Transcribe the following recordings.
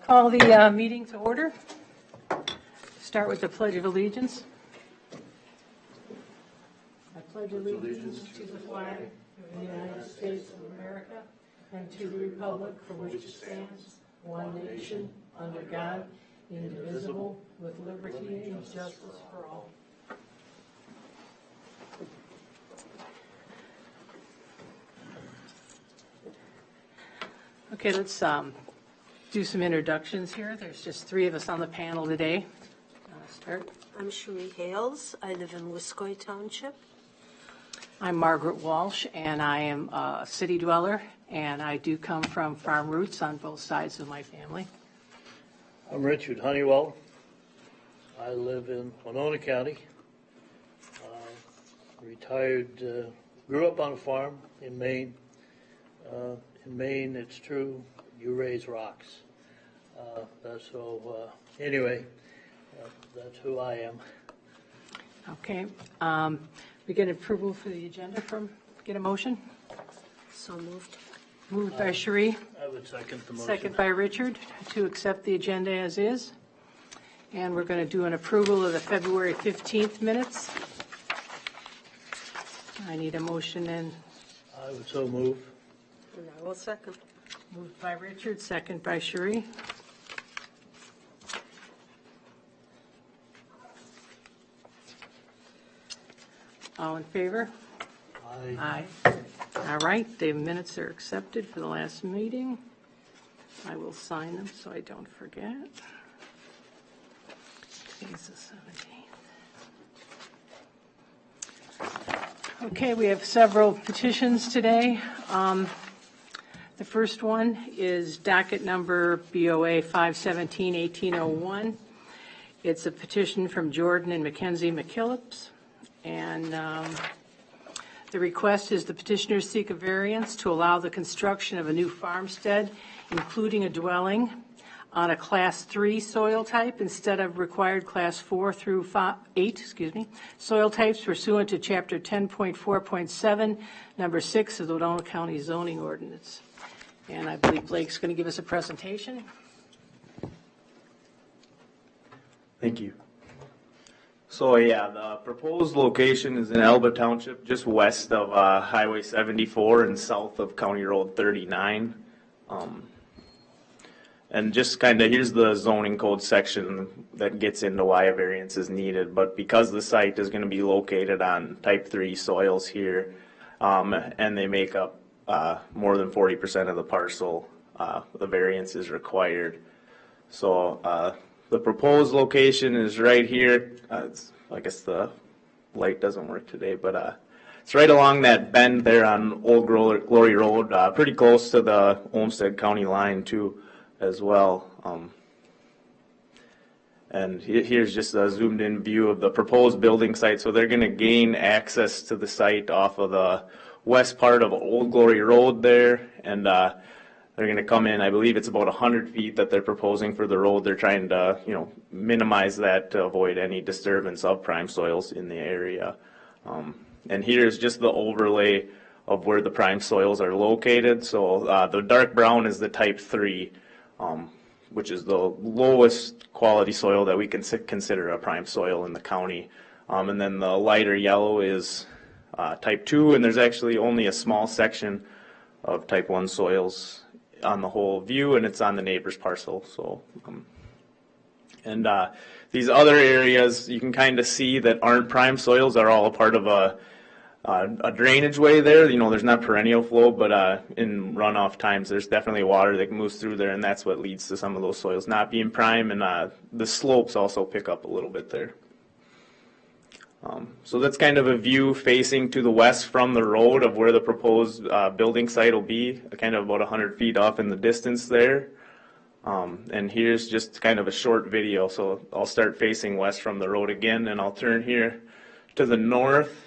Call the meeting to order. Start with the Pledge of Allegiance. I pledge allegiance to the flag of the United States of America and to the republic for which it stands, one nation, under God, indivisible, with liberty and justice for all. Okay, let's do some introductions here. There's just three of us on the panel today. Start. I'm Cherie Hales. I live in Wiscoy Township. I'm Margaret Walsh, and I am a city dweller, and I do come from farm roots on both sides of my family. I'm Richard Honeywell. I live in Winona County. Retired, grew up on a farm in Maine. In Maine, it's true, you raise rocks. Anyway, that's who I am. Okay. We get approval for the agenda get a motion? So moved. Moved by Cherie. I would second the motion. Second by Richard to accept the agenda as is. And we're going to do an approval of the February 15th minutes. I need a motion and. I would so move. And I will second. Moved by Richard, second by Cherie. All in favor? Aye. Aye. All right, the minutes are accepted for the last meeting. I will sign them so I don't forget. Today's the 17th. Okay, we have several petitions today. The first one is docket number BOA 517-1801. It's a petition from Jordan and Mackenzie McKillips. And the request is the petitioners seek a variance to allow the construction of a new farmstead, including a dwelling, on a Class 3 soil type instead of required Class 4 through 8, soil types pursuant to Chapter 10.4.7, Number 6 of the Winona County zoning ordinance. And I believe Blake's going to give us a presentation. Thank you. So yeah, the proposed location is in Elba Township, just west of Highway 74 and south of County Road 39. And just kind of, here's the zoning code section that gets into why a variance is needed. But because the site is going to be located on type 3 soils here, and they make up more than 40% of the parcel, the variance is required. So the proposed location is right here. I guess the light doesn't work today, but it's right along that bend there on Old Glory Road, pretty close to the Olmsted County line too, as well. And here's just a zoomed in view of the proposed building site. So they're going to gain access to the site off of the west part of Old Glory Road there, and they're going to come in. I believe it's about 100 feet that they're proposing for the road. They're trying to, minimize that to avoid any disturbance of prime soils in the area. And here's just the overlay of where the prime soils are located. So the dark brown is the type 3, which is the lowest quality soil that we can consider a prime soil in the county. And then the lighter yellow is type 2, and there's actually only a small section of type 1 soils on the whole view, and it's on the neighbor's parcel. So, and these other areas you can kind of see that aren't prime soils are all a part of a drainage way there. There's not perennial flow, but in runoff times there's definitely water that moves through there, and that's what leads to some of those soils not being prime, and the slopes also pick up a little bit there. So that's kind of a view facing to the west from the road of where the proposed building site will be, kind of about 100 feet off in the distance there. And here's just kind of a short video. So I'll start facing west from the road again, and I'll turn here to the north.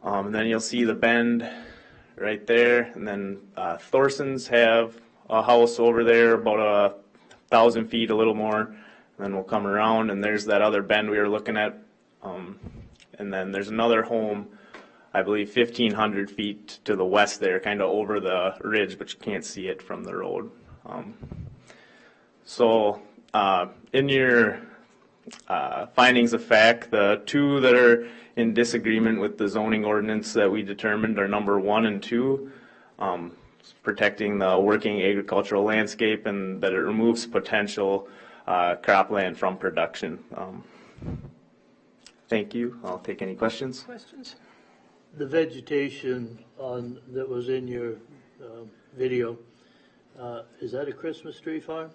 And then you'll see the bend right there. And then Thorson's have a house over there about 1,000 feet, a little more. And then we'll come around, and there's that other bend we were looking at. And then there's another home, I believe 1,500 feet to the west there, kind of over the ridge, but you can't see it from the road. So in your findings of fact, the two that are in disagreement with the zoning ordinance that we determined are number 1 and 2, protecting the working agricultural landscape and that it removes potential cropland from production. Thank you. I'll take any questions. Questions? The vegetation that was in your video, is that a Christmas tree farm?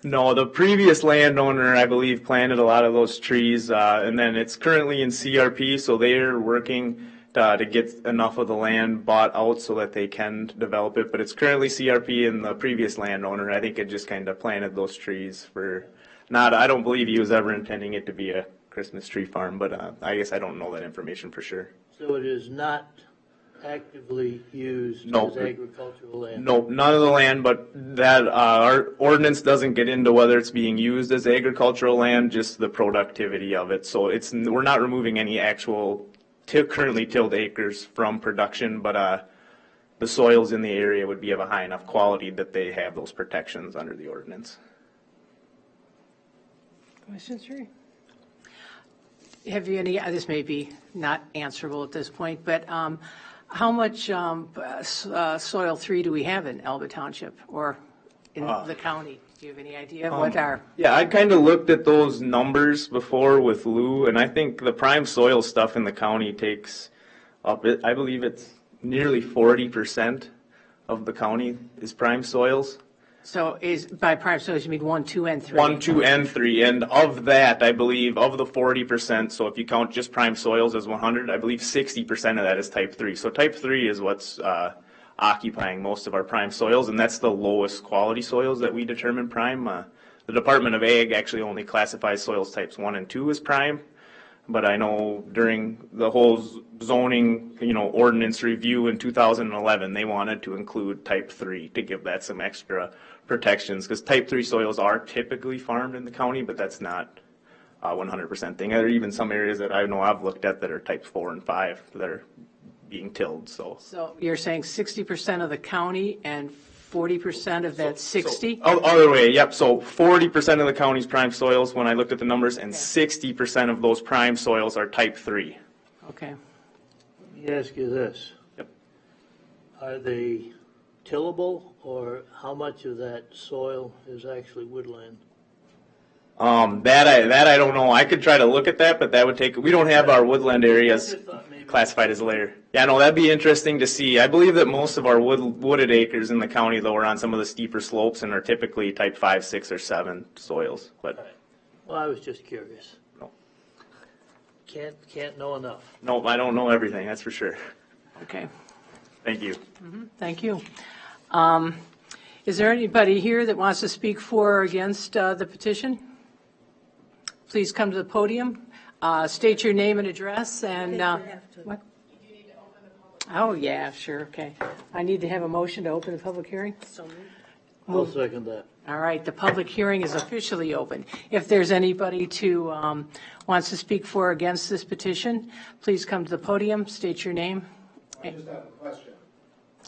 No, the previous landowner, I believe, planted a lot of those trees, and then it's currently in CRP, so they're working to get enough of the land bought out so that they can develop it. But it's currently CRP, and the previous landowner, I think, had just kind of planted those trees for not. I don't believe he was ever intending it to be a Christmas tree farm, but I guess I don't know that information for sure. So it is not actively used No. as agricultural land? No, none of the land, but that our ordinance doesn't get into whether it's being used as agricultural land, just the productivity of it. So we're not removing any actual currently tilled acres from production, but the soils in the area would be of a high enough quality that they have those protections under the ordinance. Questions, Sherry? Have you any, this may be not answerable at this point, but how much soil 3 do we have in Elba Township or in the county? Do you have any idea what our? Yeah, I kind of looked at those numbers before with Lou, and I think the prime soil stuff in the county takes up, I believe it's nearly 40% of the county is prime soils. So is by prime soils you mean 1, 2, and 3? 1, 2, and 3, and of that, I believe, of the 40%, so if you count just prime soils as 100, I believe 60% of that is type 3. So type 3 is what's occupying most of our prime soils, and that's the lowest quality soils that we determine prime. The Department of Ag actually only classifies soils types 1 and 2 as prime, but I know during the whole zoning, ordinance review in 2011, they wanted to include type 3 to give that some extra protections, because type 3 soils are typically farmed in the county, but that's not a 100% thing. There are even some areas that I know I've looked at that are types 4 and 5 that are being tilled. So you're saying 60% of the county and 40% of that 60? Other way, yep. So 40% of the county's prime soils, when I looked at the numbers, and 60% of those prime soils are type 3. Okay. Let me ask you this. Yep. Are they tillable, or how much of that soil is actually woodland? That I don't know. I could try to look at that, but that would take. We don't have our woodland areas classified as a layer. Yeah, no, that'd be interesting to see. I believe that most of our wooded acres in the county, though, are on some of the steeper slopes and are typically type 5, 6, or 7 soils. But Right. Well, I was just curious. No. Can't know enough. No, I don't know everything. That's for sure. Okay. Thank you. Thank you. Is there anybody here that wants to speak for or against the petition? Please come to the podium. State your name and address and. What? Oh, yeah, sure, okay. I need to have a motion to open the public hearing. So moved. I'll second that. All right, the public hearing is officially open. If there's anybody wants to speak for or against this petition, please come to the podium, state your name. I just have a question.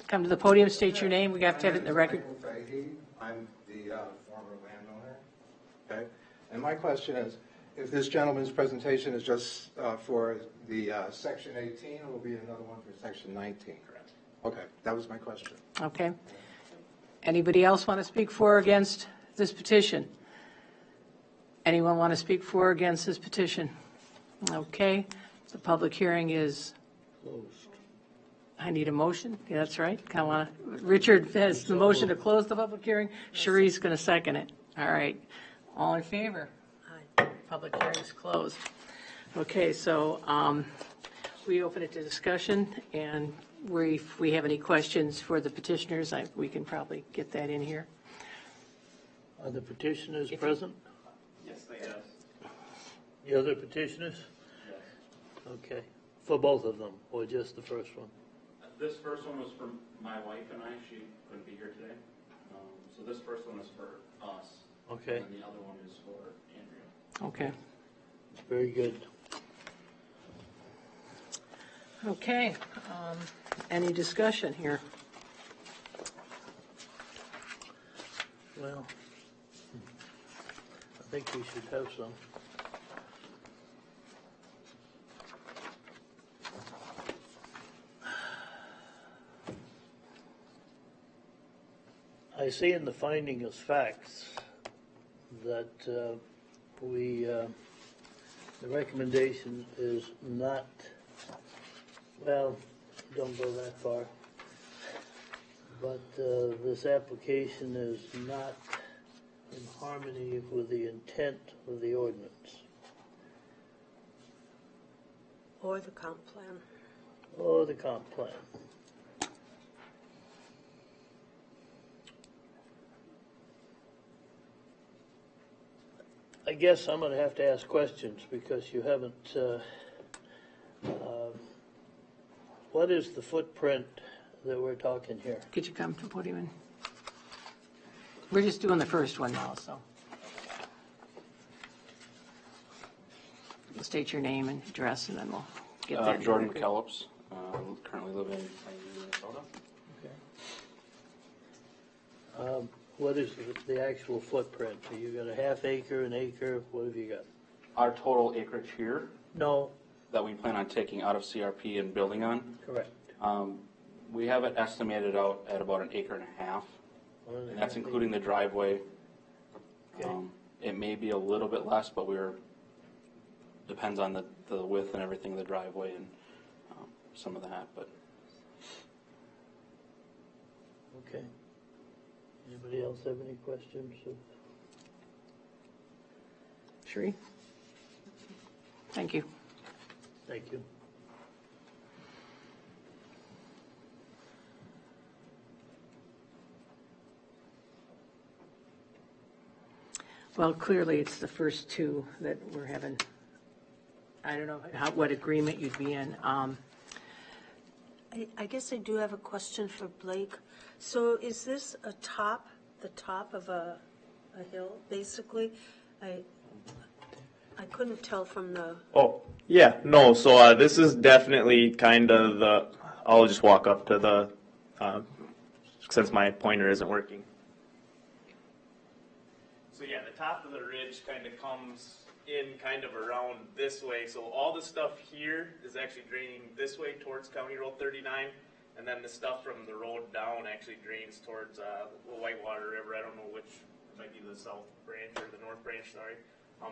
Come to the podium, state your name. We have to have it in the record. Michael Fahey. I'm the former landowner. Okay. And my question is, if this gentleman's presentation is just for the section 18, it will be another one for section 19. Correct. Okay. That was my question. Okay. Anybody else want to speak for or against this petition? Anyone want to speak for or against this petition? Okay. The public hearing is Closed. I need a motion. Yeah, that's right. Richard has the motion to close the public hearing. Cherie's going to second it. All right. All in favor? Aye. Public hearing is closed. Okay, so we open it to discussion, and if we have any questions for the petitioners, we can probably get that in here. Are the petitioners present? Yes, they have. The other petitioners? Yes. Okay. For both of them, or just the first one? This first one was for my wife and I. She couldn't be here today. So this first one is for us. Okay. And the other one is for Andrea. Okay. Very good. Okay. Any discussion here? Well, I think we should have some. I see in the finding of facts that the recommendation is not, well, don't go that far, but this application is not in harmony with the intent of the ordinance Or the comp plan. or the comp plan. I guess I'm going to have to ask questions because you haven't, what is the footprint that we're talking here? Could you come to the podium? We're just doing the first one now, so. State your name and address, and then we'll get there. Jordan Kellops, currently live in Minnesota. What is the actual footprint? So you got a half acre, an acre, what have you got? Our total acreage here No, that we plan on taking out of CRP and building on, correct. we have it estimated out at about 1.5 acres, and that's including the driveway. Okay. It may be a little bit less, but depends on the width and everything of the driveway and some of that, but. Okay. Anybody else have any questions? Sheree? Thank you. Thank you. Well, clearly, it's the first two that we're having, I don't know what agreement you'd be in. I guess I do have a question for Blake. So is this the top of a hill, basically? I couldn't tell from the, Oh, yeah, no, so this is definitely kind of I'll just walk up to since my pointer isn't working. So yeah, the top of the ridge kind of comes in kind of around this way. So all the stuff here is actually draining this way towards County Road 39. And then the stuff from the road down actually drains towards the Whitewater River. I don't know which, it might be the south branch or the north branch, sorry,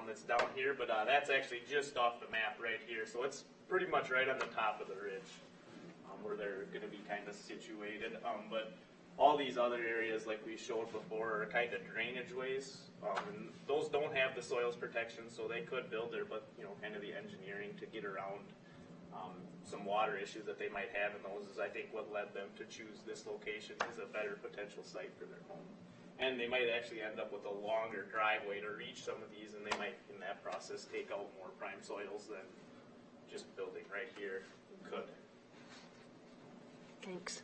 that's down here. But that's actually just off the map right here. So it's pretty much right on the top of the ridge where they're going to be kind of situated. But all these other areas, like we showed before, are kind of drainage ways. And those don't have the soils protection, so they could build there, but kind of the engineering to get around some water issues that they might have in those is, I think, what led them to choose this location as a better potential site for their home. And they might actually end up with a longer driveway to reach some of these, and they might, in that process, take out more prime soils than just building right here could. thanks.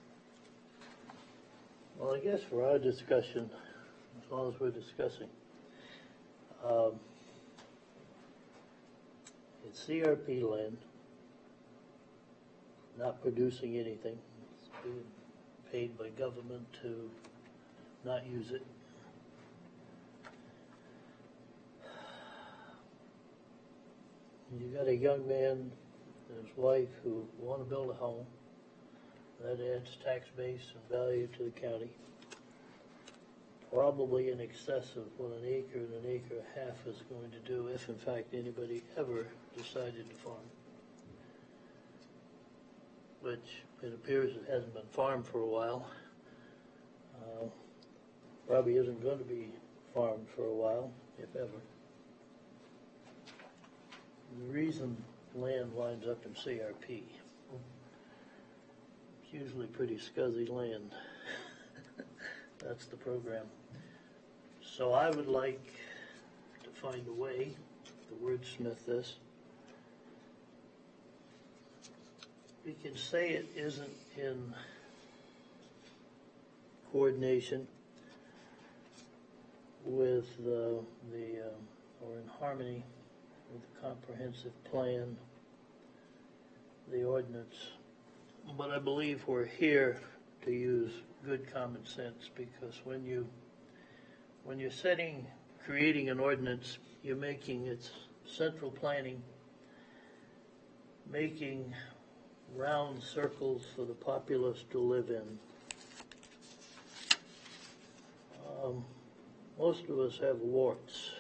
Well, I guess for our discussion, as long as we're discussing, it's CRP land, not producing anything. It's being paid by government to not use it. You got a young man and his wife who want to build a home. That adds tax base and value to the county. Probably in excess of what an acre and an acre and a half is going to do, if in fact anybody ever decided to farm. Which it appears it hasn't been farmed for a while. Probably isn't going to be farmed for a while, if ever. The reason land winds up in CRP, it's usually pretty scuzzy land. That's the program. So I would like to find a way to wordsmith this. We can say it isn't in coordination with or in harmony with the comprehensive plan, the ordinance. But I believe we're here to use good common sense, because when you when you're creating an ordinance, you're making its central planning, making round circles for the populace to live in. Most of us have warts,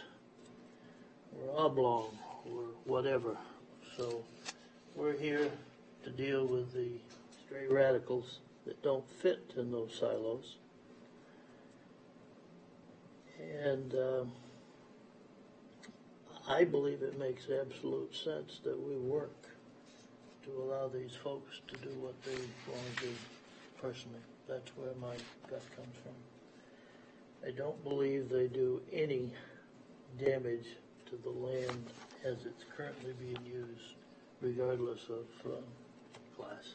or oblong, or whatever. So we're here to deal with the stray radicals that don't fit in those silos. And I believe it makes absolute sense that we work to allow these folks to do what they want to do personally. That's where my gut comes from. I don't believe they do any damage to the land as it's currently being used, regardless of class.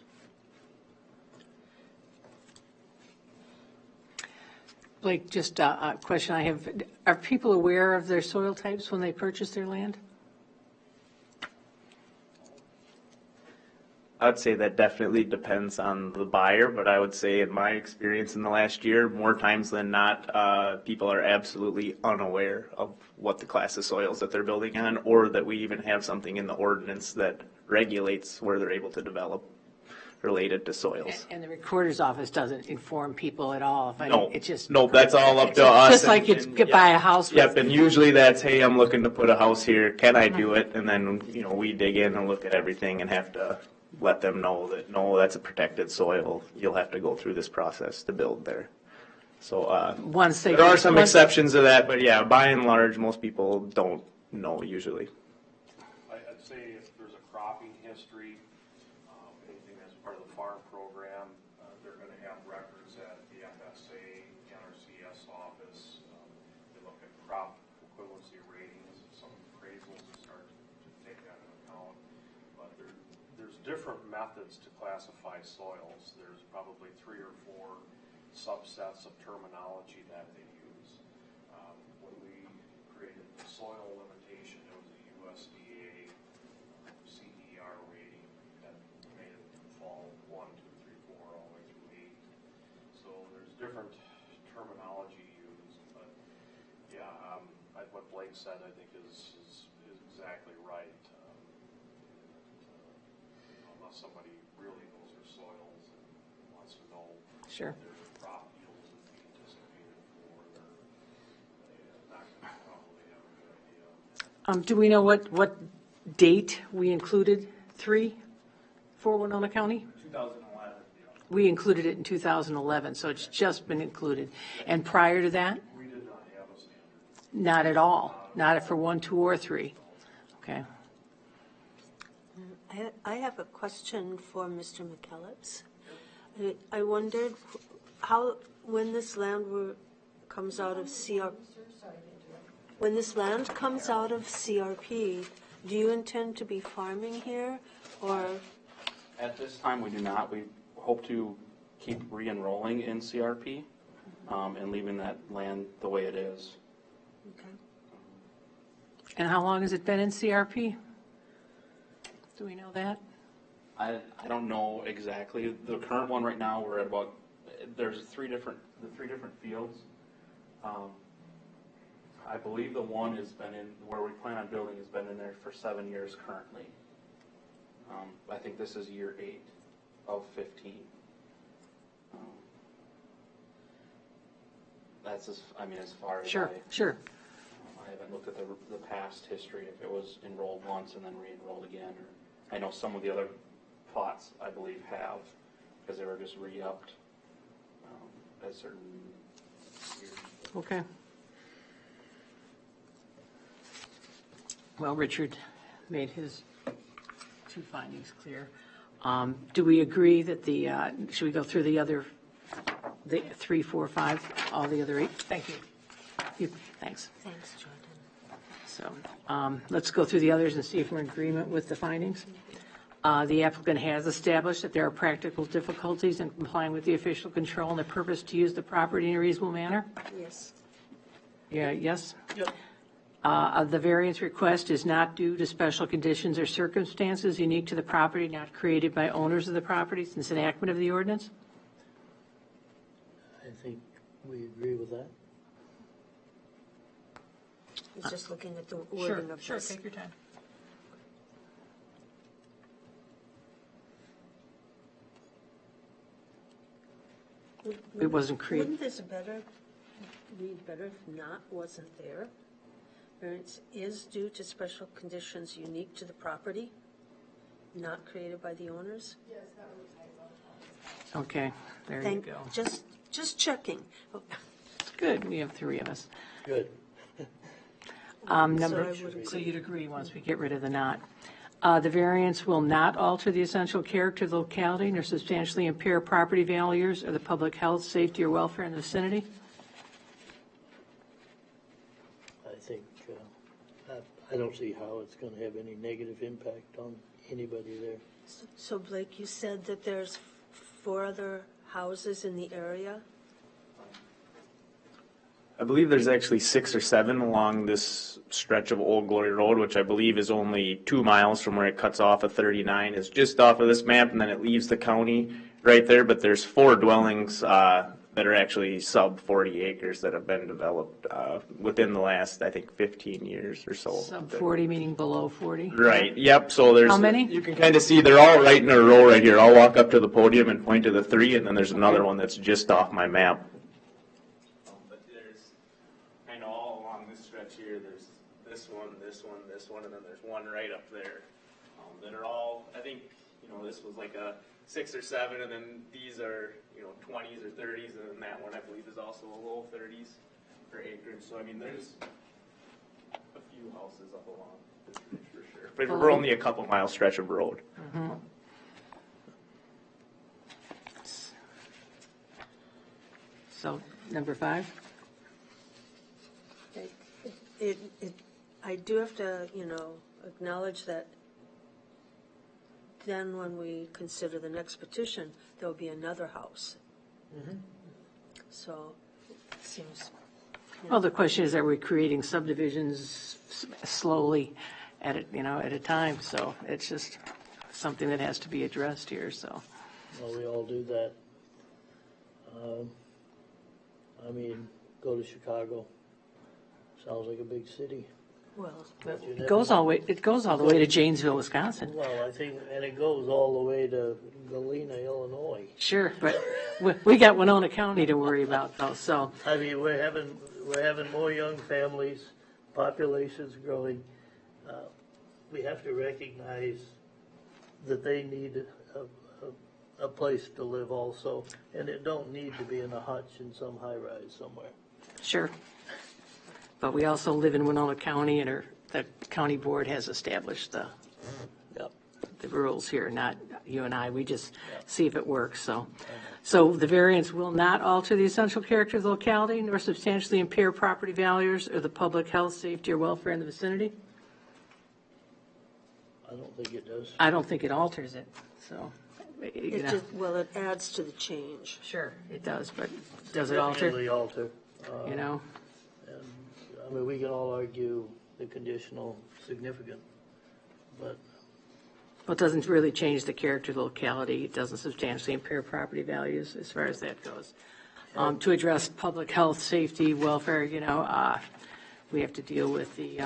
Blake, just a question I have. Are people aware of their soil types when they purchase their land? I'd say that definitely depends on the buyer, but I would say in my experience in the last year, more times than not, people are absolutely unaware of what the class of soils that they're building on, or that we even have something in the ordinance that regulates where they're able to develop related to soils. And the recorder's office doesn't inform people at all? No, It's just. no, that's all up to us. Just like you could buy a house. Yep, and usually that's, hey, I'm looking to put a house here, can I do it? And then, we dig in and look at everything and have to let them know that, no, that's a protected soil. You'll have to go through this process to build there. So there are some exceptions to that, but yeah, by and large, most people don't know usually. I'd say if there's a cropping history, anything that's part of the farm program, they're going to have records at the FSA, NRCS office. They look at crop equivalency ratings, some appraisals to start to take that into account. But there's different methods to classify soils. There's probably 3 or 4 subsets of terminology that they use. When we created the soil limitation, it was a USDA CER rating that made it fall 1, 2, 3, 4 all the way through 8. So there's different terminology used, but yeah, what Blake said I think is exactly right. Unless somebody really knows their soils and wants to know. Sure. Crop yields would be anticipated for, they're not going to probably have a good idea. Do we know what date we included 3 for Winona County? 2011. We included it in 2011, so it's just been included. And prior to that? We did not have a standard. Not at all, not for 1, 2, or 3. Okay. I have a question for Mr. McKellips. I wondered how, when this land comes out of CRP, when this land comes out of CRP, do you intend to be farming here, or? At this time, we do not. We hope to keep re-enrolling in CRP and leaving that land the way it is. Okay. And how long has it been in CRP? Do we know that? I don't know exactly. The current one right now, we're at about, there's the three different fields. I believe the one has been in, where we plan on building has been in there for 7 years currently. I think this is year 8 of 15. That's as far as Sure. I haven't looked at the past history, if it was enrolled once and then re-enrolled again. Or I know some of the other plots, I believe, have, because they were just re-upped at certain years. Okay. Well, Richard made his 2 findings clear. Do we agree that should we go through the 3, 4, 5, all the other 8? Thank you. Thanks. Thanks, Jordan. So let's go through the others and see if we're in agreement with the findings. The applicant has established that there are practical difficulties in complying with the official control and the purpose to use the property in a reasonable manner. Yes. Yeah, yes? Yep. The variance request is not due to special conditions or circumstances unique to the property, not created by owners of the property since enactment of the ordinance? I think we agree with that. I was just looking at the wording of Sure, this. take your time. It wasn't created. Wouldn't this read better if not wasn't there? Variance is due to special conditions unique to the property, not created by the owners? Okay, there you go. Just checking. Good, we have three of us. Good. Number, So I would so you'd agree once we get rid of the not. The variance will not alter the essential character of the locality nor substantially impair property values or the public health, safety, or welfare in the vicinity. I think, I don't see how it's going to have any negative impact on anybody there. So Blake, you said that there's 4 other houses in the area? I believe there's actually 6 or 7 along this stretch of Old Glory Road, which I believe is only 2 miles from where it cuts off at 39. It's just off of this map, and then it leaves the county right there. But there's 4 dwellings that are actually sub 40 acres that have been developed within the last, I think, 15 years or so. Sub 40 meaning below 40? Right, yep, so there's. How many? You can kind of see, they're all right in a row right here. I'll walk up to the podium and point to the 3, and then there's another one that's just off my map. But there's, I know all along this stretch here, there's this one, and then there's one right up there. That are all, I think, this was like a 6 or 7, and then these are, 20s or 30s, and then that one I believe is also a low 30s per acre. So I mean, there's a few houses up along this ridge for sure. But we're only a couple mile stretch of road. Mm-hmm. So, number 5? I do have to, acknowledge that then when we consider the next petition, there'll be another house. So it seems, Well, the question is, are we creating subdivisions slowly at a time? So it's just something that has to be addressed here, so. Well, we all do that. I mean, go to Chicago. Sounds like a big city. well, It goes all the way to Janesville, Wisconsin. Well, I think, and it goes all the way to Galena, Illinois. Sure, but we got Winona County to worry about though, so. I mean, we're having more young families, population's growing. We have to recognize that they need a place to live also, and it don't need to be in a hutch in some high rise somewhere. Sure. But we also live in Winona County, and the county board has established Yep. the rules here, not you and I. We just see if it works, so. So the variance will not alter the essential character of the locality nor substantially impair property values or the public health, safety, or welfare in the vicinity? I don't think it does. I don't think it alters it, so. it adds to the change. Sure, it does, but does it alter? Definitely alter. You know? And, I mean, we can all argue the conditional significant, but Well, it doesn't really change the character of the locality. It doesn't substantially impair property values as far as that goes. To address public health, safety, welfare, we have to deal with the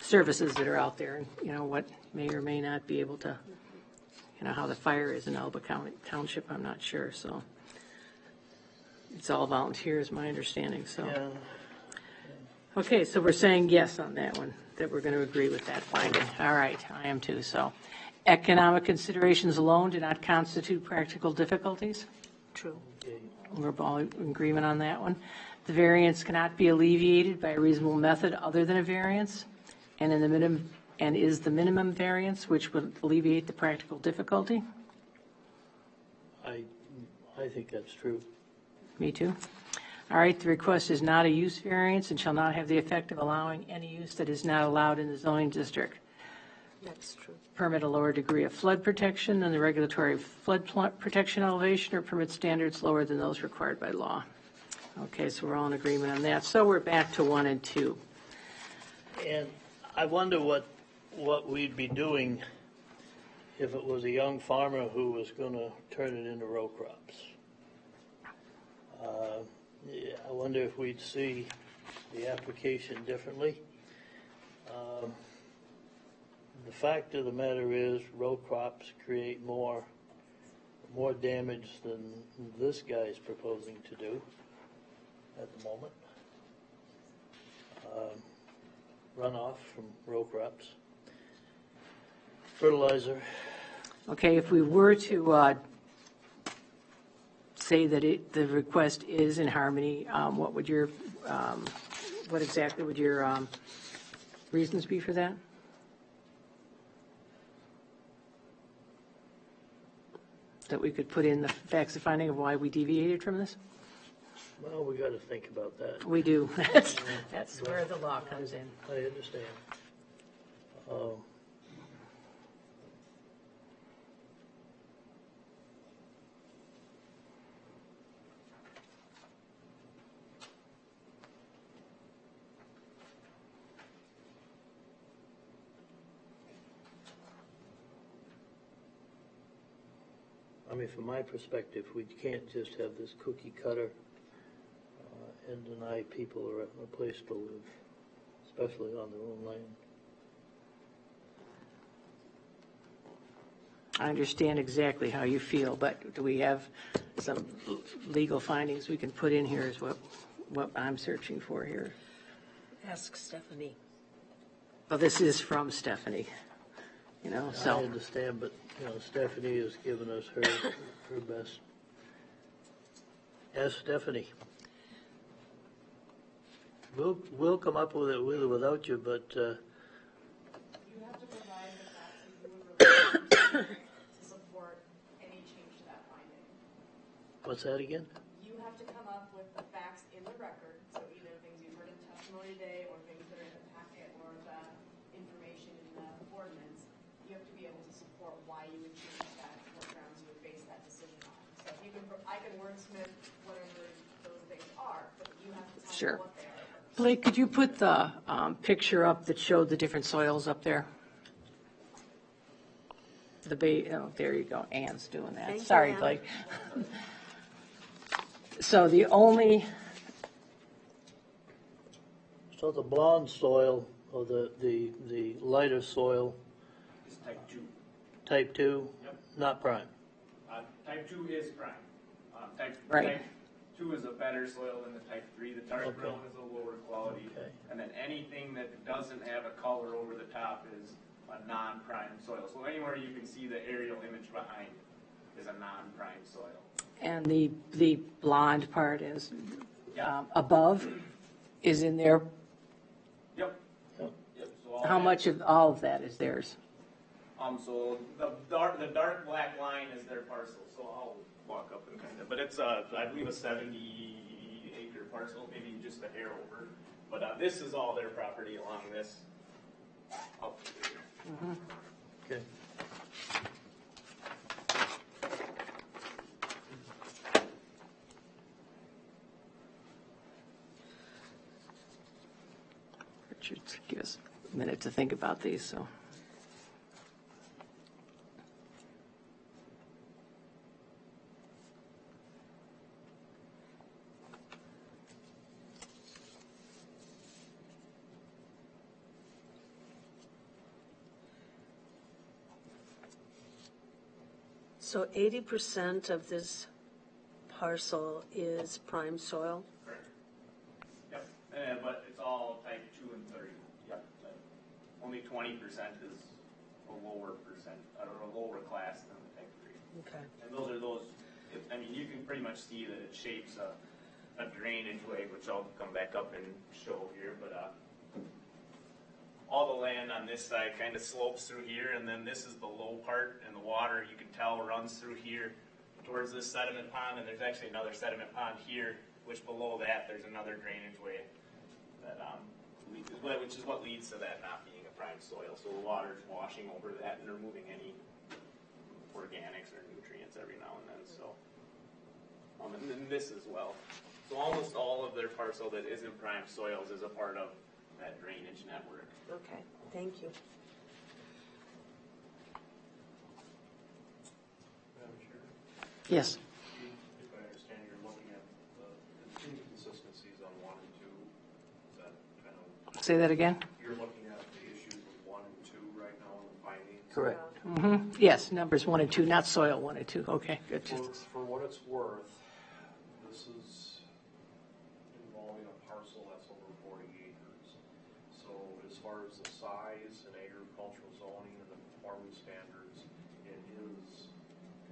services that are out there and, what may or may not be able to, how the fire is in Elba County Township, I'm not sure, so. It's all volunteers, my understanding, so. yeah. Okay, so we're saying yes on that one, that we're going to agree with that finding. All right, I am too, so. Economic considerations alone do not constitute practical difficulties. True. We're all in agreement on that one. The variance cannot be alleviated by a reasonable method other than a variance, and is the minimum variance which would alleviate the practical difficulty. I think that's true. Me too. All right, the request is not a use variance and shall not have the effect of allowing any use that is not allowed in the zoning district. That's true. Permit a lower degree of flood protection than the regulatory flood protection elevation, or permit standards lower than those required by law. Okay, so we're all in agreement on that. So we're back to 1 and 2. And I wonder what we'd be doing if it was a young farmer who was going to turn it into row crops. I wonder if we'd see the application differently. The fact of the matter is, row crops create more damage than this guy's proposing to do at the moment. Runoff from row crops. Fertilizer. Okay, if we were to say that the request is in harmony, what exactly would your reasons be for that? That we could put in the facts of finding of why we deviated from this? Well, we got to think about that. We do. That's where the law comes in. I understand. I mean, from my perspective, we can't just have this cookie cutter and deny people a place to live, especially on their own land. I understand exactly how you feel, but do we have some legal findings we can put in here is what I'm searching for here. Ask Stephanie. Well, this is from Stephanie, I so. understand, but, Stephanie has given us her best. Ask Stephanie. We'll come up with it with or without you, but, You have to provide the facts that you would rely on to support any change to that finding. what's that again? You have to come up with the facts in the record, so either things you've heard in testimony today or things that are in the packet or the information in the ordinance. You have to be able to support why you would change that, what grounds you would base that decision on. So you can, I can wordsmith whatever those things are, but you have to tell Sure. me what they are. Blake, could you put the picture up that showed the different soils up there? There you go. Ann's doing that. Thank you, Sorry, Ann. Blake. So the only, So the blonde soil, or the lighter soil, It's type 2. type 2, Yep. not prime. Type 2 is prime. Right. Type 2 is a better soil than the type 3. The dark Okay. brown is a lower quality. Okay. And then anything that doesn't have a color over the top is a non-prime soil. So anywhere you can see the aerial image behind is a non-prime soil. and the blonde part is above, is in there. Yep. Yep. Yep. So all How that- much of all of that is theirs? So the dark black line is their parcel. So I'll walk up and kind of, but it's I believe a 70-acre parcel, maybe just a hair over. But this is all their property along this. Up here. Okay. Richard, give us a minute to think about these, so. So 80% of this parcel is prime soil? Correct. Yep. But it's all type 2 and 3. Yep. Only 20% is a lower percent, or a lower class than the type 3. Okay. And those are those. I mean, you can pretty much see that it shapes a drainage way, which I'll come back up and show here. But all the land on this side kind of slopes through here, and then this is the low part, and the water, you can tell, runs through here towards this sediment pond, and there's actually another sediment pond here, which below that there's another drainage way that which is what leads to that not being a prime soil. So the water's washing over that and removing any organics or nutrients every now and then. So, and then this as well. So almost all of their parcel that isn't prime soils is a part of that drainage network. Okay, thank you. Madam Chair, Yes. if I understand, you're looking at the inconsistencies on 1 and 2. Is that kind of, Say that again? you're looking at the Correct. Yes, numbers 1 and 2, not soil 1 and 2. Okay, good. For what it's worth, this is involving a parcel that's over 40 acres. So as far as the size and agricultural zoning and the performance standards, it is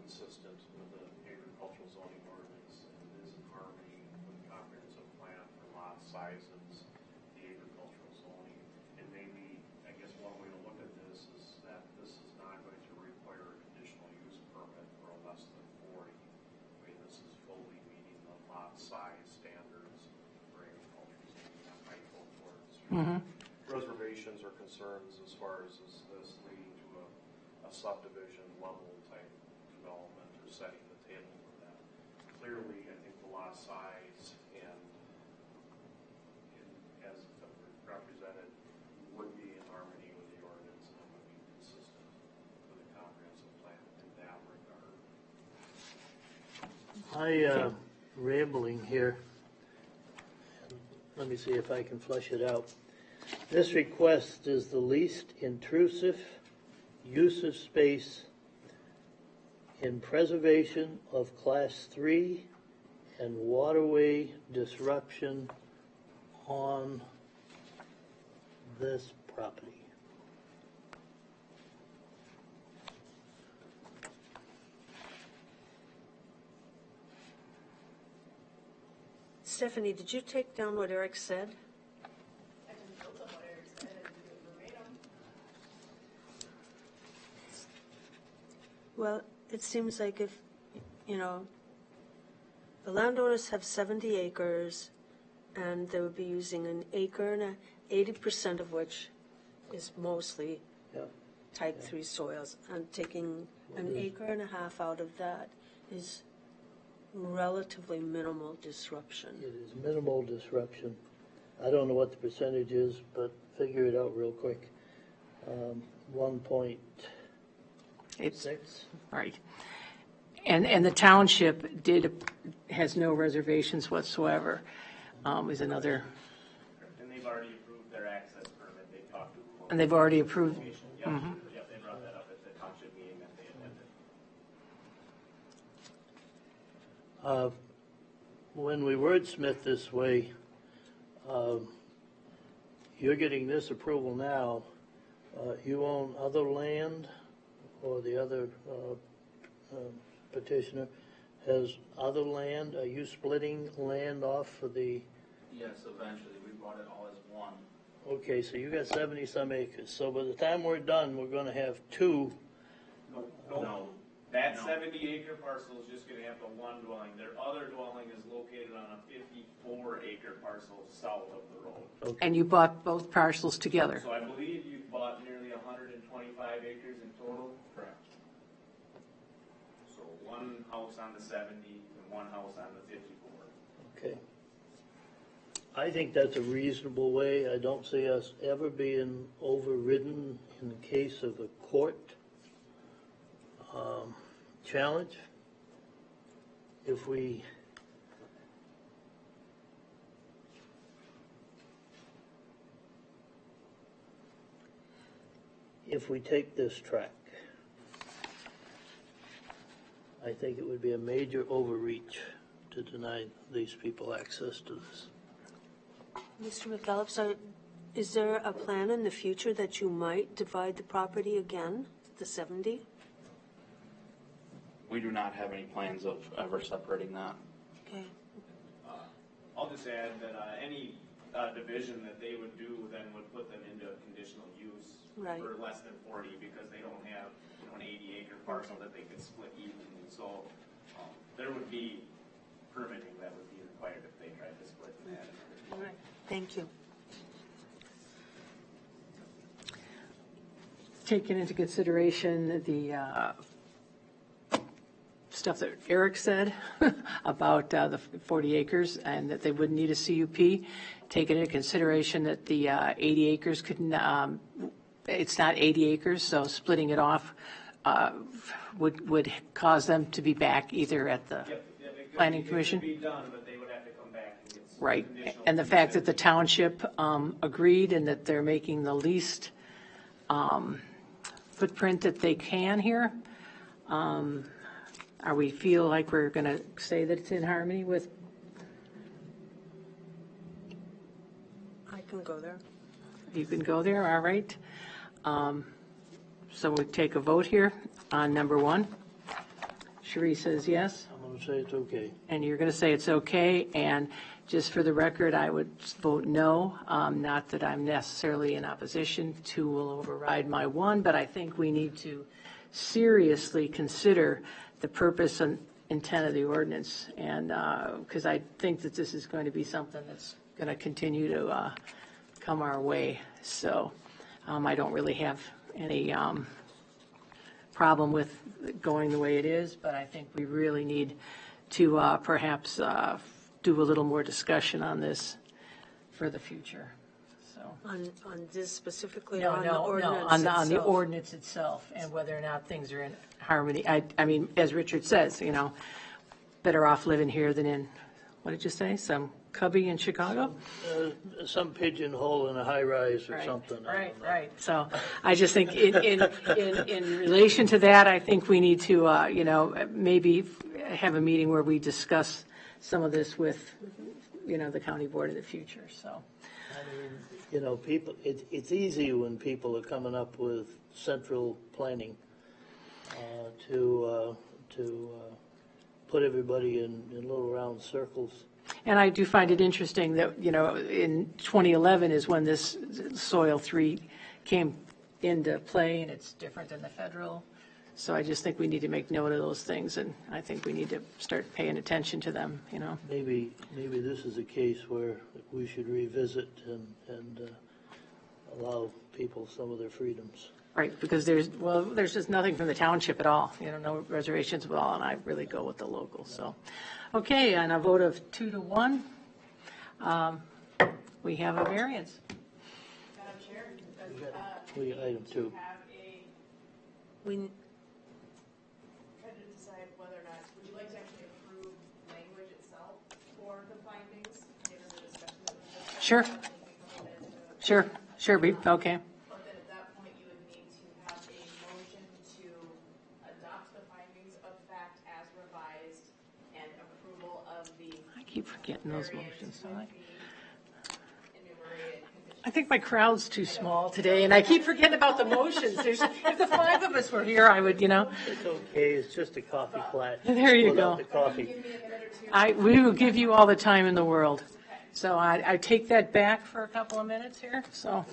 consistent with the agricultural zoning ordinance. It is in harmony with the comprehensive plan for lot sizes, the agricultural zoning. And maybe, I guess one way to look at this is that this is not going to require a conditional use permit for a less than 40. I mean, this is fully meeting the lot size standards for agricultural zoning that might go towards reservations or concerns as far as is this leading to a subdivision level type development or setting the table for that. Clearly, I think the lot size and as represented would be in harmony with the ordinance and would be consistent with the comprehensive plan in that regard. Rambling here. Let me see if I can flesh it out. This request is the least intrusive use of space in preservation of Class 3 and waterway disruption on this property. Stephanie, did you take down what Eric said? I didn't build up what Eric said, I didn't do it verbatim. Well, it seems like if, the landowners have 70 acres, and they would be using an acre and 80% of which is mostly Yeah. type 3 soils, and taking an acre and a half out of that is relatively minimal disruption. It is minimal disruption. I don't know what the percentage is, but figure it out real quick. 1.6. Right. And the township has no reservations whatsoever. Is another, And they've already approved their access permit. They talked to. and they've already approved. Yep, yep, they brought that up at the township meeting that they attended. When we wordsmith this way, you're getting this approval now. You own other land, or the other petitioner has other land. Are you splitting land off for the? Yes, eventually, we brought it all as one. Okay, so you got 70-some acres. So by the time we're done, we're going to have two. No. That 70-acre parcel is just gonna have the one dwelling. Their other dwelling is located on a 54-acre parcel south of the road. And you bought both parcels together. So I believe you bought nearly 125 acres in total? Correct. So one house on the 70 and one house on the 54. Okay. I think that's a reasonable way. I don't see us ever being overridden in the case of a court challenge. If we take this track, I think it would be a major overreach to deny these people access to this. Mr. McKellips, is there a plan in the future that you might divide the property again, the 70? We do not have any plans of ever separating that. Okay. I'll just add that any division that they would do then would put them into conditional use Right. for less than 40 because they don't have an 80-acre parcel that they could split evenly. So there would be permitting that would be required if they tried to split that. All right. Thank you. Taking into consideration the stuff that Eric said about the 40 acres and that they wouldn't need a CUP, taking into consideration that the 80 acres couldn't, it's not 80 acres, so splitting it off would cause them to be back either at the planning commission. It could be done, but they would have to come back and get some Right, conditional and the fact that the township agreed and that they're making the least footprint that they can here. Are we feel like we're going to say that it's in harmony with? I can go there. You can go there, all right. So we take a vote here on number 1. Cherie says yes, I'm going to say it's okay. and you're going to say it's okay. And just for the record, I would vote no. Not that I'm necessarily in opposition. 2 will override my 1, but I think we need to seriously consider the purpose and intent of the ordinance. And because I think that this is going to be something that's going to continue to come our way. So I don't really have any problem with going the way it is, but I think we really need to perhaps do a little more discussion on this for the future. So On this specifically, no, or on the no, ordinance no, on the itself? ordinance itself and whether or not things are in harmony. I mean, as Richard says, better off living here than in, what did you say, some cubby in Chicago? Some pigeonhole in a high-rise or Right, something. I Right, don't know. right. So I just think in relation to that, I think we need to, maybe have a meeting where we discuss some of this with, the county board in the future, so. I mean, people, it's easy when people are coming up with central planning to put everybody in little round circles. And I do find it interesting that, in 2011 is when this Soil 3 came into play, and it's different than the federal. So I just think we need to make note of those things, and I think we need to start paying attention to them, Maybe this is a case where we should revisit and allow people some of their freedoms. Right, because there's just nothing from the township at all, no reservations at all, and I really go with the local, so. Okay, on a vote of 2 to 1, we have a variance. Madam Chair, We got item 2. have a, We, try to decide whether or not, would you like to actually approve language itself for the findings, given the discussion that was just had? Sure. Take a couple minutes to- Sure, okay. But then at that point, you would need to have a motion to adopt the findings of fact as revised and approval of the I keep forgetting those motions, don't I? enumerated conditions. I think my crowd's too small today, and I keep forgetting about the motions. If the 5 of us were here, I would, It's okay, it's just a coffee plat. There you Split up go. the coffee. Give me a minute or two. we will give you all the time in the world. So I take that back for a couple of minutes here, so.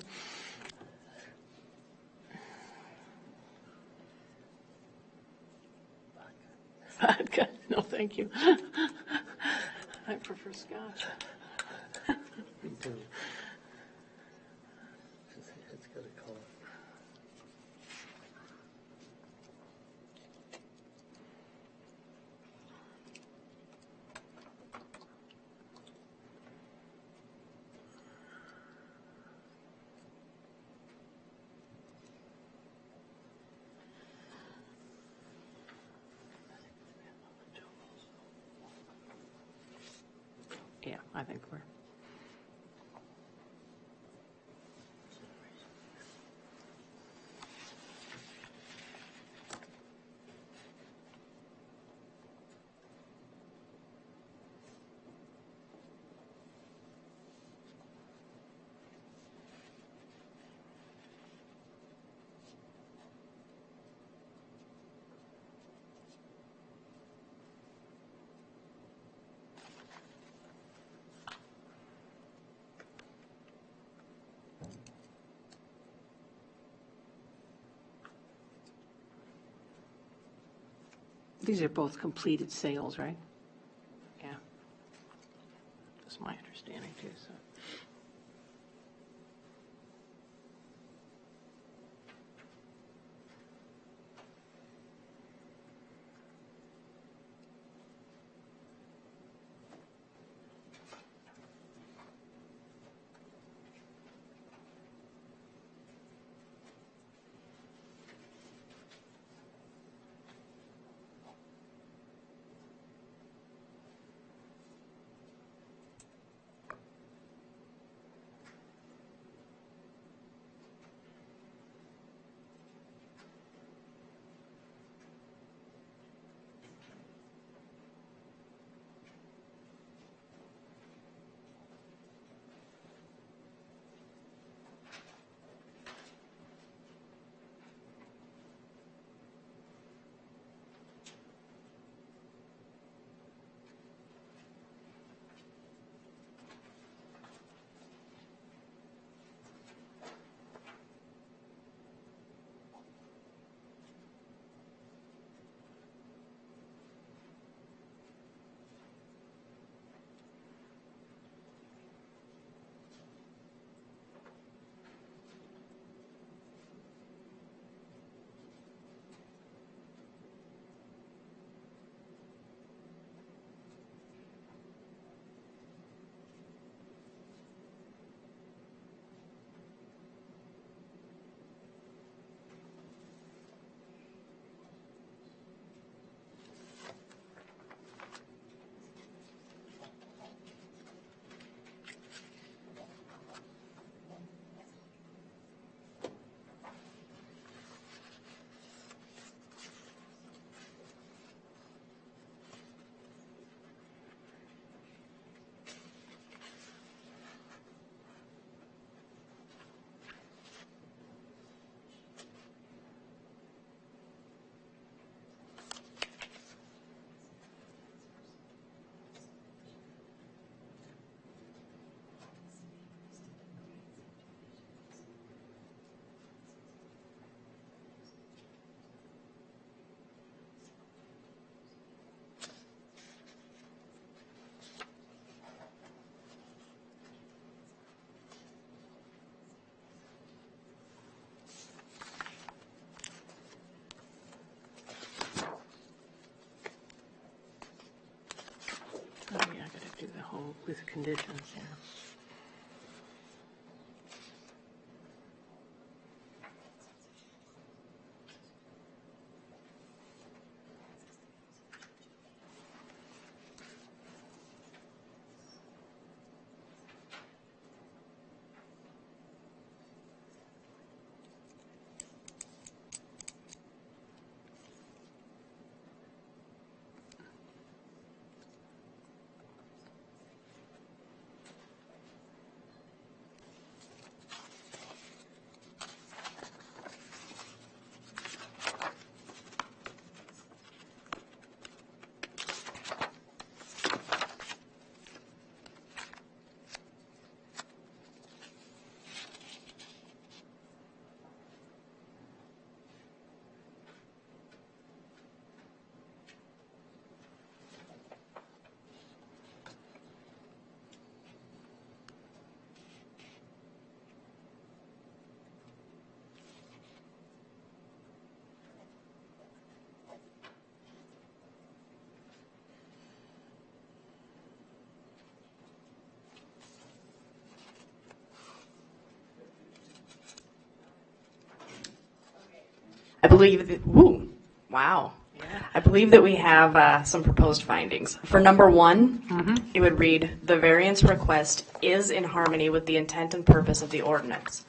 Vodka, no, thank you. I prefer scotch. Me too. It's got a color. Yeah, I think we're. These are both completed sales, right? Yeah. That's my understanding too, so. with conditions, yeah. I believe that, woo, wow. I believe that we have some proposed findings. For number one, it would read, the variance request is in harmony with the intent and purpose of the ordinance.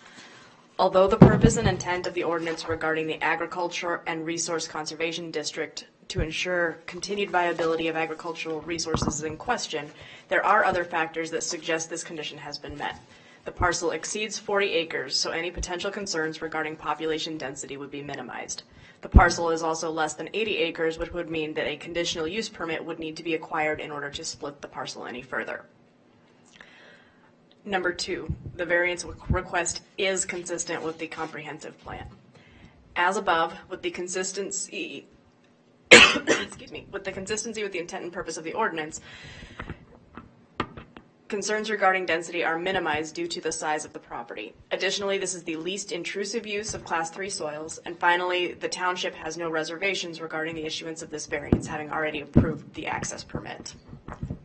Although the purpose and intent of the ordinance regarding the agriculture and resource conservation district to ensure continued viability of agricultural resources is in question, there are other factors that suggest this condition has been met. The parcel exceeds 40 acres, so any potential concerns regarding population density would be minimized. The parcel is also less than 80 acres, which would mean that a conditional use permit would need to be acquired in order to split the parcel any further. Number two, the variance request is consistent with the comprehensive plan. As above, with the consistency, excuse me, with the consistency with the intent and purpose of the ordinance, concerns regarding density are minimized due to the size of the property. Additionally, this is the least intrusive use of Class 3 soils. And finally, the township has no reservations regarding the issuance of this variance, having already approved the access permit.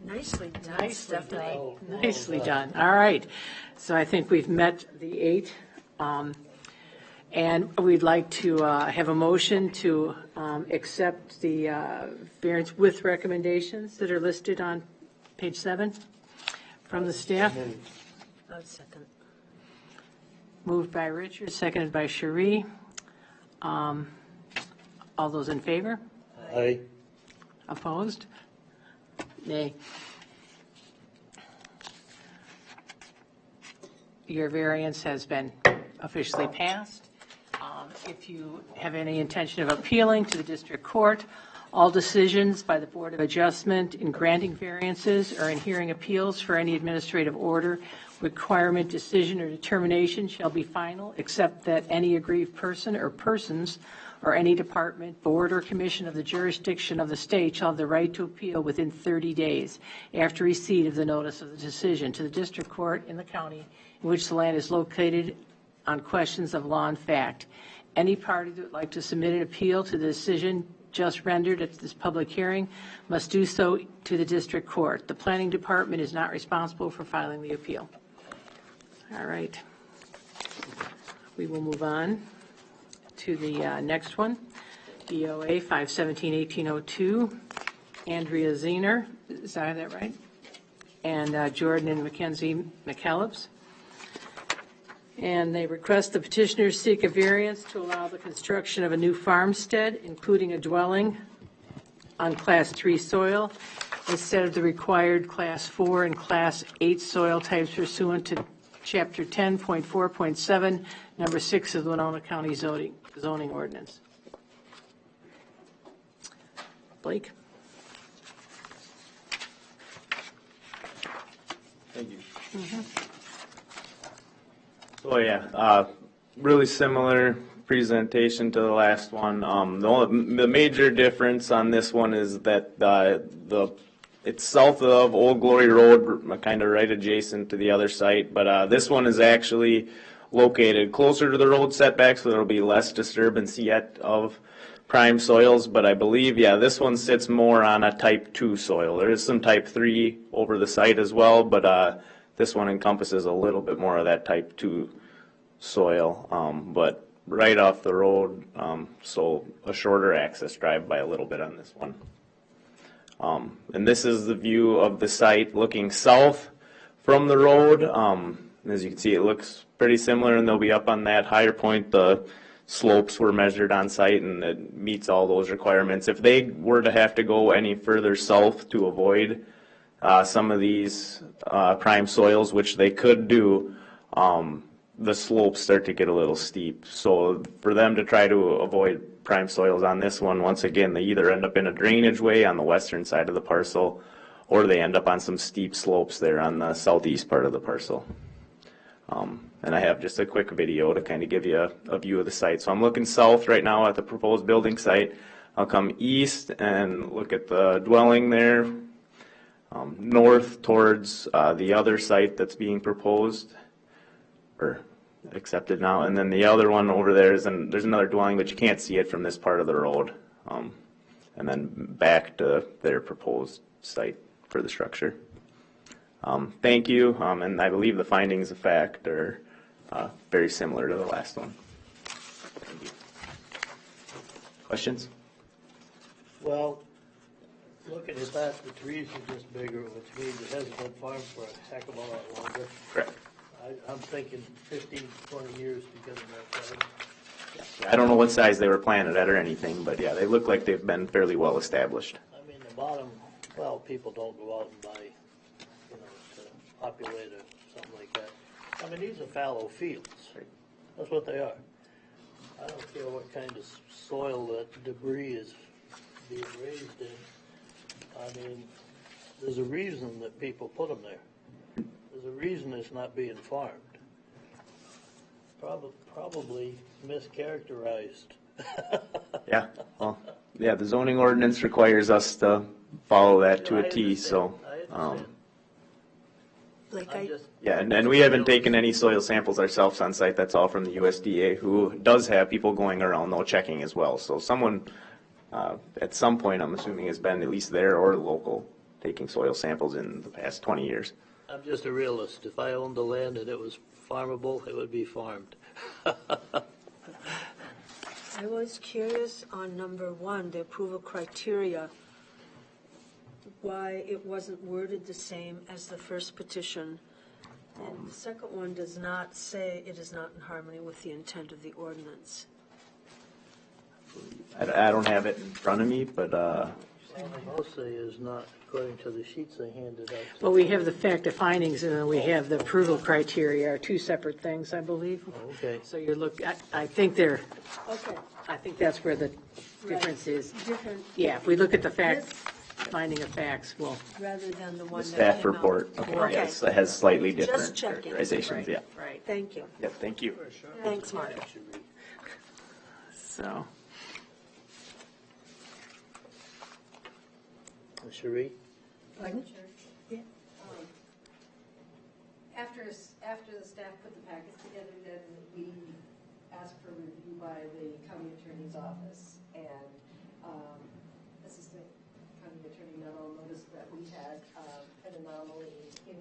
Nicely done, Stephanie. Nicely done. All right. So I think we've met the 8. And we'd like to have a motion to accept the variance with recommendations that are listed on page 7 from the staff. I'll second. Moved by Richard, seconded by Cherie. All those in favor? Aye. Opposed? Nay. Your variance has been officially passed. If you have any intention of appealing to the district court, all decisions by the Board of Adjustment in granting variances or in hearing appeals for any administrative order, requirement, decision, or determination shall be final, except that any aggrieved person or persons or any department, board, or commission of the jurisdiction of the state shall have the right to appeal within 30 days after receipt of the notice of the decision to the district court in the county in which the land is located on questions of law and fact. Any party that would like to submit an appeal to the decision just rendered at this public hearing must do so to the district court. The planning department is not responsible for filing the appeal. All right. We will move on to the next one, BOA 517-1802, Andrea Zener, is that right? And Jordan and Mackenzie McKellips. And they request the petitioners seek a variance to allow the construction of a new farmstead, including a dwelling on Class 3 soil, instead of the required Class 4 and Class 8 soil types pursuant to Chapter 10.4.7, Number 6 of the Winona County zoning ordinance. Blake? Thank you. So yeah, really similar presentation to the last one. The major difference on this one is that it's south of Old Glory Road, kind of right adjacent to the other site, but this one is actually located closer to the road setback, so there'll be less disturbance yet of prime soils, but I believe, yeah, this one sits more on a type 2 soil. There is some type 3 over the site as well, but this one encompasses a little bit more of that type 2 soil, but right off the road, so a shorter access drive by a little bit on this one. And this is the view of the site looking south from the road. As you can see, it looks pretty similar, and they'll be up on that higher point. The slopes were measured on site, and it meets all those requirements. If they were to have to go any further south to avoid some of these prime soils, which they could do, the slopes start to get a little steep. So for them to try to avoid prime soils on this one, once again, they either end up in a drainage way on the western side of the parcel, or they end up on some steep slopes there on the southeast part of the parcel. And I have just a quick video to kind of give you a view of the site. So I'm looking south right now at the proposed building site. I'll come east and look at the dwelling there, north towards the other site that's being proposed, or accepted now, and then the other one over there is, and there's another dwelling, but you can't see it from this part of the road. And then back to their proposed site for the structure. Thank you, and I believe the findings of fact are very similar to the last one. Thank you. Questions? Well, looking at that, the trees are just bigger, which means it hasn't been farmed for a heck of a lot longer. Correct. I'm thinking 15, 20 years because of that size. I don't know what size they were planted at or anything, but yeah, they look like they've been fairly well established. I mean, the bottom, well, people don't go out and buy, you know, to populate or something like that. I mean, these are fallow fields. That's what they are. I don't care what kind of soil that debris is being raised in. I mean, there's a reason that people put them there. There's a reason it's not being farmed. Probably mischaracterized. Yeah, well, yeah, the zoning ordinance requires us to follow that to a T, so. I understand. Like I'm just, Yeah, and we haven't taken any soil samples ourselves on site. That's all from the USDA, who does have people going around, though, checking as well. So someone, at some point, I'm assuming, has been at least there or local, taking soil samples in the past 20 years. I'm just a realist. If I owned the land and it was farmable, it would be farmed. I was curious on number 1, the approval criteria, why it wasn't worded the same as the first petition. And the second one does not say it is not in harmony with the intent of the ordinance. I don't have it in front of me, but Mostly is not according to the sheets they handed out. Well, we have the fact of findings, and then we have the approval criteria, are two separate things, I believe. Okay. So you look, I think they're, Okay. I think that's where the difference is. Different, Yeah, if we look at the fact, finding of facts, well, rather than the the one that staff came out. report Okay. yes, it has slightly different Just checking. characterizations, yeah. right, Thank you. Yeah, thank you. Thanks, Mark. so. Cherie? Pardon? Um, After the staff put the packets together, then we asked for review by the county attorney's office. And Assistant County Attorney Nettle noticed that we had an anomaly in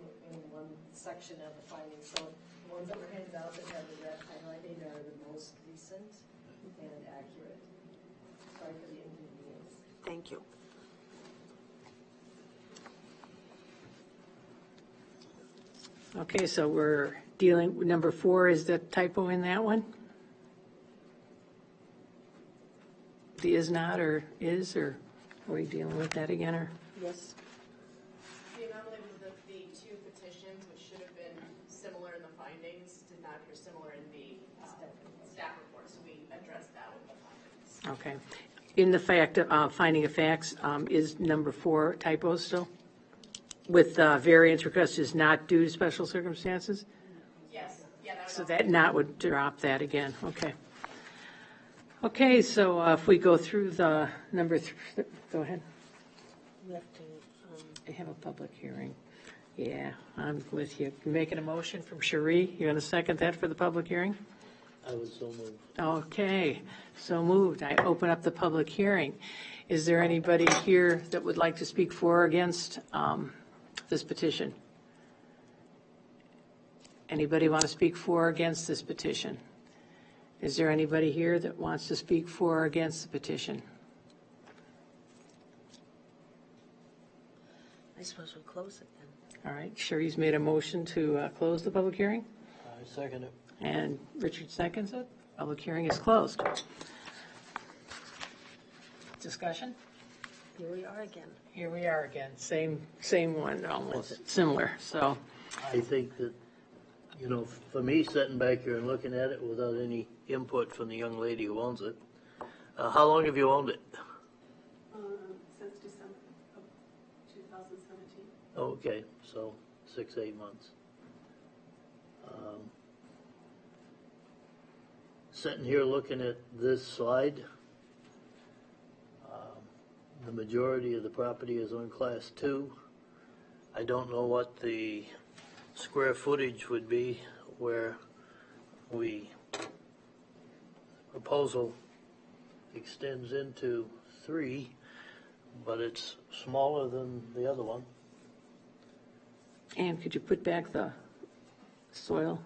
one section of the findings. So the ones that were handed out that have the red highlighting are the most recent and accurate. Sorry for the inconvenience. Thank you. Okay, so we're dealing, number 4 is the typo in that one? The is not, or is, or are we dealing with that again, or? Yes. The anomaly was that the 2 petitions, which should have been similar in the findings, did not appear similar in the staff report, so we addressed that with the findings. Okay. In the fact, finding of facts, is number 4 typo still? With variance request is not due to special circumstances? Yes, yeah, that was So also- that not would drop that again, okay. Okay, so if we go through the number 3, go ahead. We have to, I have a public hearing. Yeah, I'm with you. You're making a motion from Cherie. You want to second that for the public hearing? I would so move. Okay, so moved. I open up the public hearing. Is there anybody here that would like to speak for or against this petition? Anybody want to speak for or against this petition? Is there anybody here that wants to speak for or against the petition? I suppose we'll close it then. All right, Sherry's made a motion to close the public hearing, I second it. and Richard seconds it. Public hearing is closed. Discussion? Here we are again. Here we are again, same one, almost similar, so. I think that, you know, for me, sitting back here and looking at it without any input from the young lady who owns it, how long have you owned it? Since December of 2017. Okay, so 6-8 months. Sitting here looking at this slide, the majority of the property is on Class 2. I don't know what the square footage would be where proposal extends into 3, but it's smaller than the other one. Ann, could you put back the soil?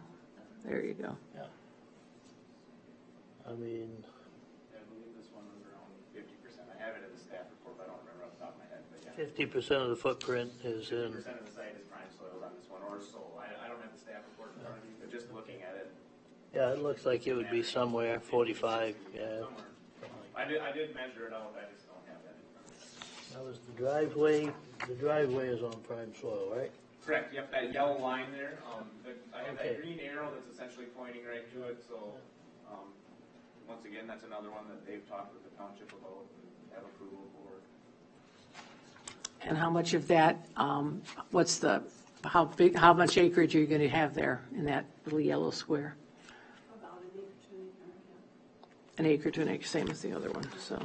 There you go. Yeah. I mean, I believe this one was around 50%. I have it in the staff report, but I don't remember off the top of my head, but yeah. 50% of the footprint is in. 50% of the site is prime soils on this one, or so. I don't have the staff report in front of me, but just looking at it. Yeah, it looks like it would be somewhere 45. Yeah. Somewhere. I did measure it out, I just don't have that in front of me. That was the driveway. The driveway is on prime soil, right? Correct, yep, that yellow line there, I have Okay. that green arrow that's essentially pointing right to it, so, once again, that's another one that they've talked with the township about and have approval for. And how much of that, how much acreage are you going to have there in that little yellow square? About an acre to an acre, yeah. An acre to an acre, same as the other one, so.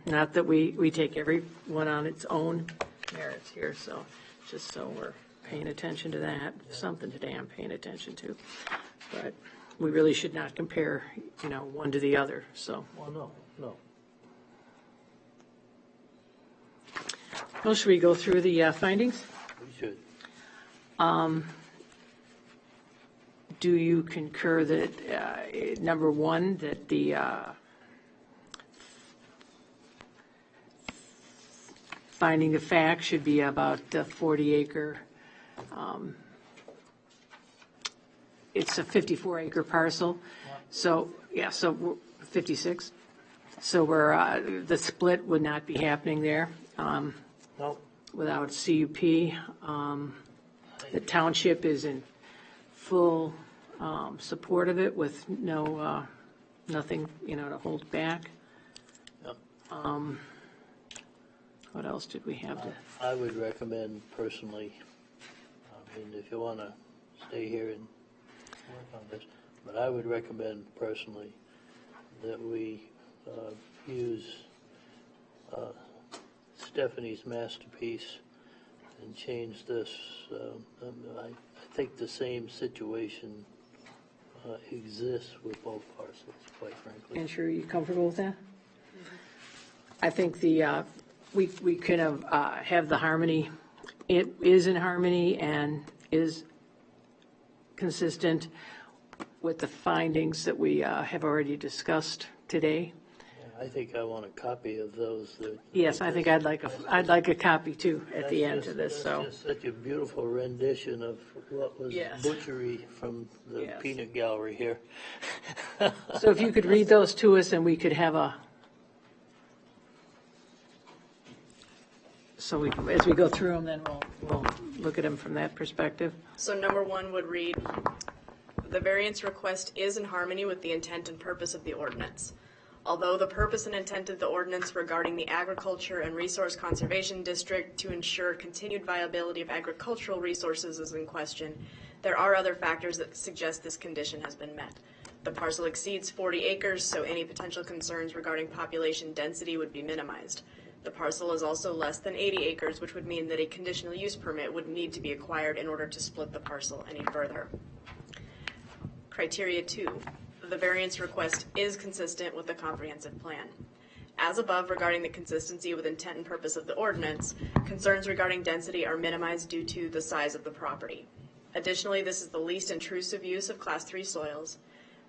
Not that we take every one on its own merits here, so, just so we're paying attention to that, something today I'm paying attention to. But we really should not compare, one to the other, so. Well, no. Well, should we go through the findings? We should. Do you concur that, number one, that the finding of fact should be about 40 acre, it's a 54 acre parcel, so, yeah, so 56. So the split would not be happening there. No. Without CUP. The township is in full support of it with nothing, to hold back. Yep. What else did we have? I would recommend personally, if you want to stay here and work on this, but I would recommend personally that we use Stephanie's masterpiece and change this. I think the same situation exists with both parcels, quite frankly. And sure, you comfortable with that? I think we could have the harmony. It is in harmony and is consistent with the findings that we have already discussed today. I think I want a copy of those. Yes, I think I'd like a copy too at the end of this, so. That's just such a beautiful rendition of what was Yes. butchery from the Yes. peanut gallery here. So if you could read those to us and we could have as we go through them, then we'll look at them from that perspective. So number one would read, the variance request is in harmony with the intent and purpose of the ordinance. Although the purpose and intent of the ordinance regarding the Agriculture and Resource Conservation District to ensure continued viability of agricultural resources is in question, there are other factors that suggest this condition has been met. The parcel exceeds 40 acres, so any potential concerns regarding population density would be minimized. The parcel is also less than 80 acres, which would mean that a conditional use permit would need to be acquired in order to split the parcel any further. Criteria 2. that the variance request is consistent with the comprehensive plan. As above regarding the consistency with intent and purpose of the ordinance, concerns regarding density are minimized due to the size of the property. Additionally, this is the least intrusive use of Class 3 soils.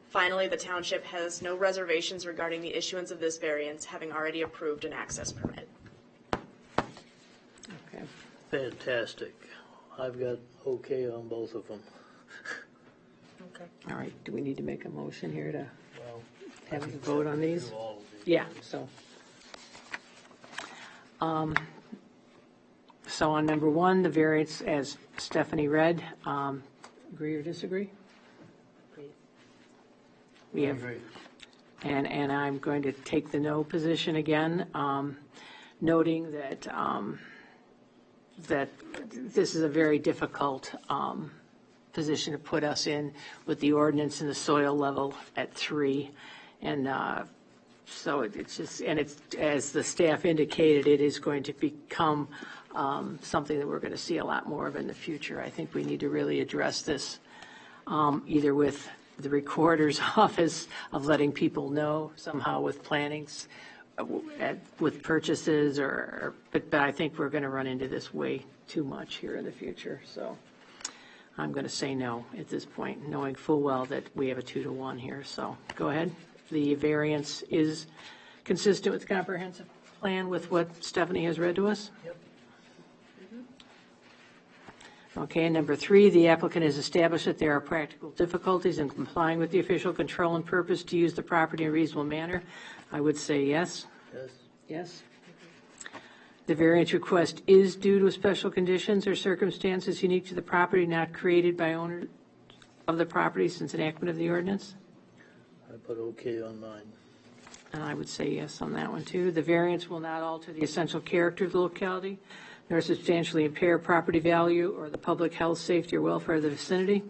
Finally, the township has no reservations regarding the issuance of this variance, having already approved an access permit. Okay. Fantastic. I've got okay on both of them. Okay. All right, do we need to make a motion here to Well, have a vote on these? do all of these. Yeah, so. So on number 1, the variance as Stephanie read, agree or disagree? We I have, agree. and I'm going to take the no position again, noting that, that this is a very difficult position to put us in with the ordinance and the soil level at 3. And so it's just, and it's, as the staff indicated, it is going to become something that we're going to see a lot more of in the future. I think we need to really address this either with the recorder's office of letting people know somehow with plannings, with purchases, but I think we're going to run into this way too much here in the future. So I'm going to say no at this point, knowing full well that we have a 2-to-1 here. So go ahead. The variance is consistent with the comprehensive plan with what Stephanie has read to us? Yep. Okay, number 3, the applicant has established that there are practical difficulties in complying with the official control and purpose to use the property in a reasonable manner. I would say yes. Yes. Yes. The variance request is due to special conditions or circumstances unique to the property not created by owner of the property since enactment of the ordinance. I put okay on mine. And I would say yes on that one too. The variance will not alter the essential character of the locality, nor substantially impair property value or the public health, safety, or welfare of the vicinity.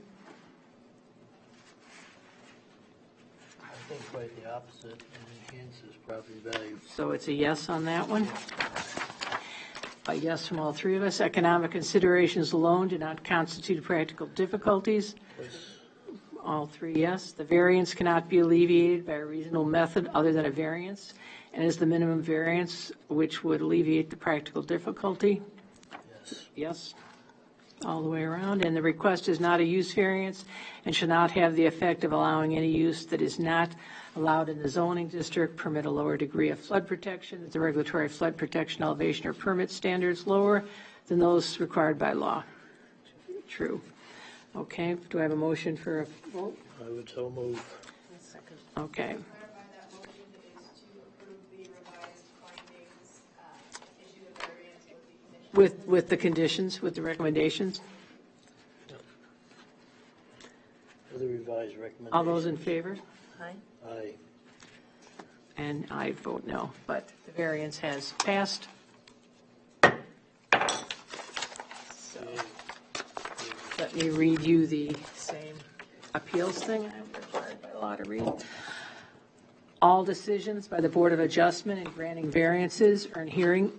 I think quite the opposite, and enhances property value. So it's a yes on that one. A yes from all 3 of us. Economic considerations alone do not constitute practical difficulties. Yes. All 3 yes. The variance cannot be alleviated by a reasonable method other than a variance, and is the minimum variance which would alleviate the practical difficulty. Yes. Yes, all the way around. And the request is not a use variance and should not have the effect of allowing any use that is not allowed in the zoning district, permit a lower degree of flood protection, that the regulatory flood protection elevation or permit standards lower than those required by law. True. Okay, do I have a motion for a vote? I would so move. Okay. Clarify that motion is to approve the revised findings, issue the variance with the conditions. With the conditions, with the recommendations? For the revised recommendation. All those in favor? Aye. Aye. And I vote no, but the variance has passed. So, let me read you the same appeals thing I'm required by law to read. All decisions by the Board of Adjustment in granting variances or in hearing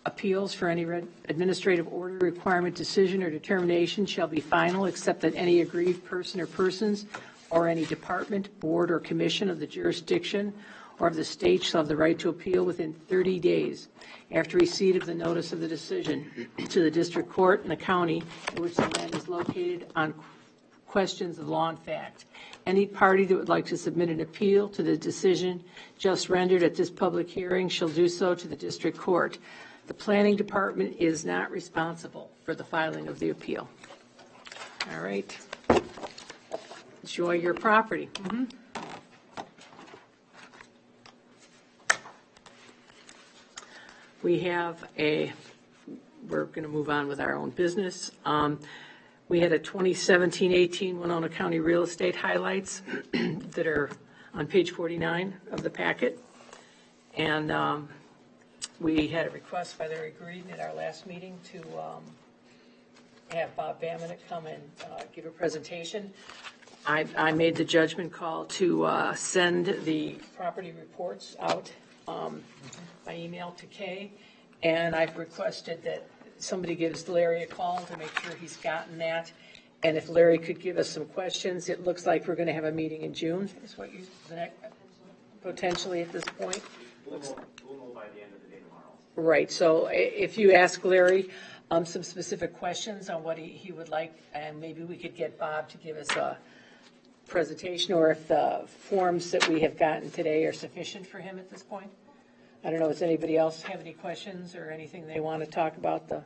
appeals for any administrative order, requirement, decision, or determination shall be final, except that any aggrieved person or persons or any department, board, or commission of the jurisdiction or of the state shall have the right to appeal within 30 days after receipt of the notice of the decision to the district court in the county in which the land is located on questions of law and fact. Any party that would like to submit an appeal to the decision just rendered at this public hearing shall do so to the district court. The planning department is not responsible for the filing of the appeal. All right. Enjoy your property. We have we're going to move on with our own business. We had a 2017-18 Winona County real estate highlights that are on page 49 of the packet. And we had a request by Larry Green at our last meeting to have Bob Baminick come and give a presentation. I made the judgment call to send the property reports out by email to Kay, and I've requested that somebody gives Larry a call to make sure he's gotten that. And if Larry could give us some questions, it looks like we're going to have a meeting in June, is what you, potentially at this point. We'll know by the end of the day tomorrow. Right, so if you ask Larry some specific questions on what he would like, and maybe we could get Bob to give us a presentation, or if the forms that we have gotten today are sufficient for him at this point. I don't know, does anybody else have any questions or anything they want to talk about the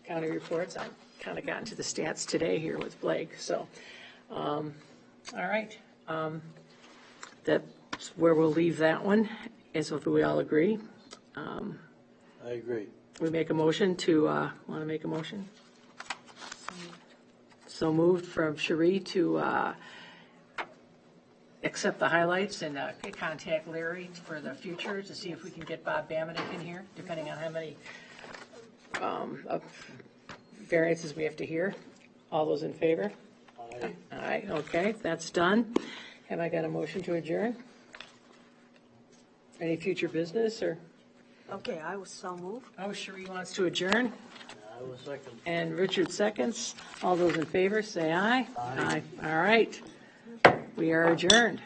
county reports? I've kind of gotten to the stats today here with Blake, so, all right. That's where we'll leave that one, as if we all agree. I agree. We make a motion to, want to make a motion? So moved from Cherie to accept the highlights and contact Larry for the future to see if we can get Bob Bamanick in here, depending on how many variances we have to hear. All those in favor? Aye. All right, okay, that's done. Have I got a motion to adjourn? Any future business, or? Okay, I was so moved. Oh, Cherie wants to adjourn, I was second. and Richard seconds. All those in favor, say aye. Aye. All right. We are adjourned.